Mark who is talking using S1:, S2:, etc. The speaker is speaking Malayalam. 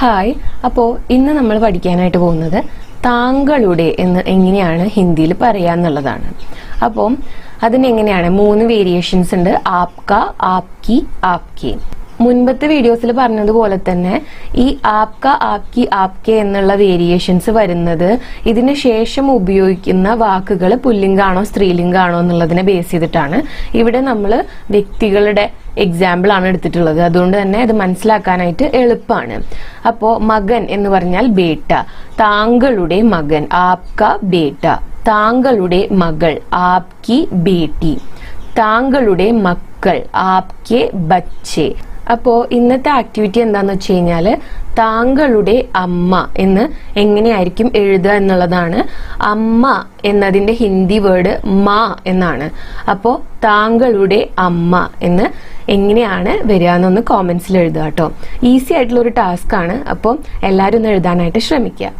S1: ഹായ്. അപ്പോൾ ഇന്ന് നമ്മൾ പഠിക്കാനായിട്ട് പോകുന്നത് താങ്കളുടെ എന്ന് എങ്ങനെയാണ് ഹിന്ദിയിൽ പറയാന്നുള്ളതാണ്. അപ്പം അതിനെങ്ങനെയാണ് 3 വേരിയേഷൻസ് ഉണ്ട്. ആപ്ക, ആപ്കി, ആപ്കെ. മുൻപത്തെ വീഡിയോസിൽ പറഞ്ഞതുപോലെ തന്നെ ഈ ആപ്ക, ആപ്കി, ആപ്കെ എന്നുള്ള വേരിയേഷൻസ് വരുന്നത് ഇതിന് ശേഷം ഉപയോഗിക്കുന്ന വാക്കുകൾ പുല്ലിംഗാണോ സ്ത്രീലിംഗാണോ എന്നുള്ളതിനെ ബേസ് ചെയ്തിട്ടാണ്. ഇവിടെ നമ്മൾ വ്യക്തികളുടെ എക്സാമ്പിൾ ആണ് എടുത്തിട്ടുള്ളത്. അതുകൊണ്ട് തന്നെ അത് മനസ്സിലാക്കാനായിട്ട് എളുപ്പമാണ്. അപ്പോ മകൻ എന്ന് പറഞ്ഞാൽ ബേട്ട, താങ്കളുടെ മകൻ ആപ്ക ബേട്ട, താങ്കളുടെ മകൾ ആപ്കി ബേട്ടി, താങ്കളുടെ മക്കൾ ആപ്കെ ബച്ചെ. അപ്പോ ഇന്നത്തെ ആക്ടിവിറ്റി എന്താന്ന് വെച്ച് കഴിഞ്ഞാല് താങ്കളുടെ അമ്മ എന്ന് എങ്ങനെയായിരിക്കും എഴുതുക എന്നുള്ളതാണ്. അമ്മ എന്നതിന്റെ ഹിന്ദി വേർഡ് മാ എന്നാണ്. അപ്പോ താങ്കളുടെ അമ്മ എന്ന് എങ്ങനെയാണ് വരിക എന്നൊന്ന് കോമെന്റ്സിൽ എഴുതുക കേട്ടോ. ഈസി ആയിട്ടുള്ള ഒരു ടാസ്ക് ആണ്. അപ്പോൾ എല്ലാവരും ഒന്ന് എഴുതാനായിട്ട് ശ്രമിക്കുക.